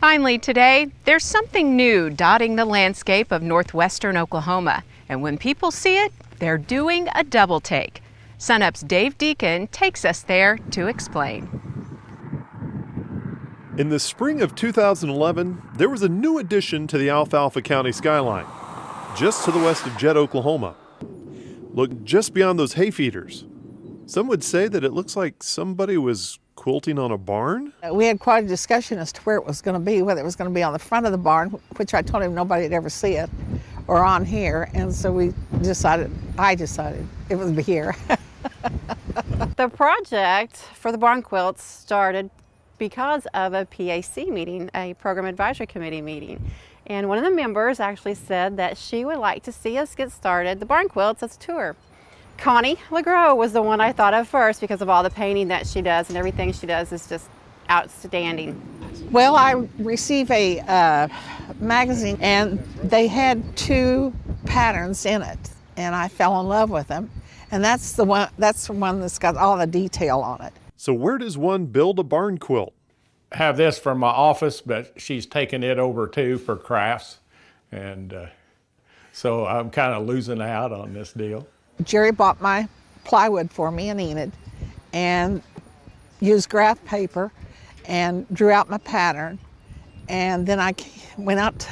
Finally today, there's something new dotting the landscape of northwestern Oklahoma. And when people see it, they're doing a double take. SUNUP's Dave Deacon takes us there to explain. In the spring of 2011, there was a new addition to the Alfalfa County skyline, just to the west of Jett, Oklahoma. Look just beyond those hay feeders. Some would say that it looks like somebody was quilting on a barn. We had quite a discussion as to where it was going to be, whether it was going to be on the front of the barn, which I told him nobody would ever see it, or on here. And so I decided it would be here. The project for the barn quilts started because of a PAC meeting, a Program Advisory Committee meeting. And one of the members actually said that she would like to see us get started the barn quilts as a tour. Connie LeGros was the one I thought of first because of all the painting that she does, and everything she does is just outstanding. Well, I received a magazine and they had 2 patterns in it, and I fell in love with them. And that's the one that's got all the detail on it. So where does one build a barn quilt? I have this from my office, but she's taken it over too for crafts. And so I'm kind of losing out on this deal. Jerry bought my plywood for me in Enid and used graph paper and drew out my pattern. And then I went out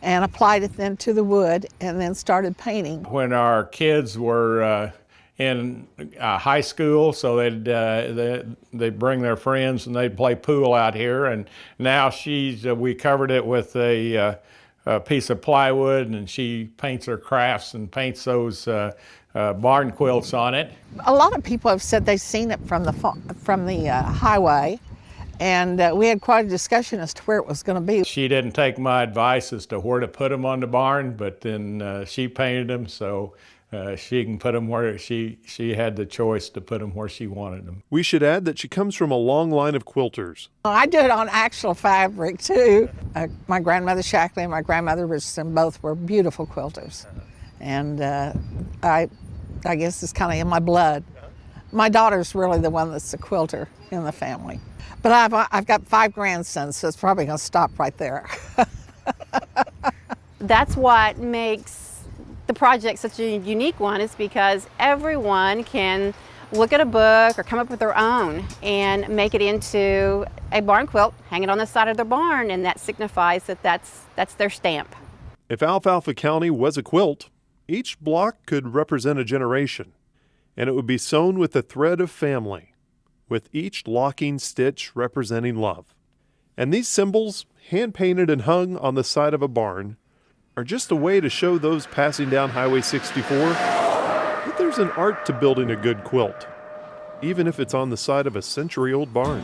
and applied it then to the wood and then started painting. When our kids were in high school, so they'd bring their friends and they'd play pool out here. And now we covered it with a piece of plywood, and she paints her crafts and paints those barn quilts on it. A lot of people have said they've seen it from the highway. And we had quite a discussion as to where it was going to be. She didn't take my advice as to where to put them on the barn, but then she painted them, so she can put them where she had the choice to put them where she wanted them. We should add that she comes from a long line of quilters. I do it on actual fabric too. My grandmother Shackley and my grandmother Richardson both were beautiful quilters. And I guess it's kind of in my blood. My daughter's really the one that's a quilter in the family. But I've got 5 grandsons, so it's probably going to stop right there. That's what makes the project such a unique one, is because everyone can look at a book or come up with their own and make it into a barn quilt, hang it on the side of their barn, and that signifies that that's their stamp. If Alfalfa County was a quilt, each block could represent a generation, and it would be sewn with the thread of family, with each locking stitch representing love. And these symbols, hand-painted and hung on the side of a barn, are just a way to show those passing down Highway 64 that there's an art to building a good quilt, even if it's on the side of a century-old barn.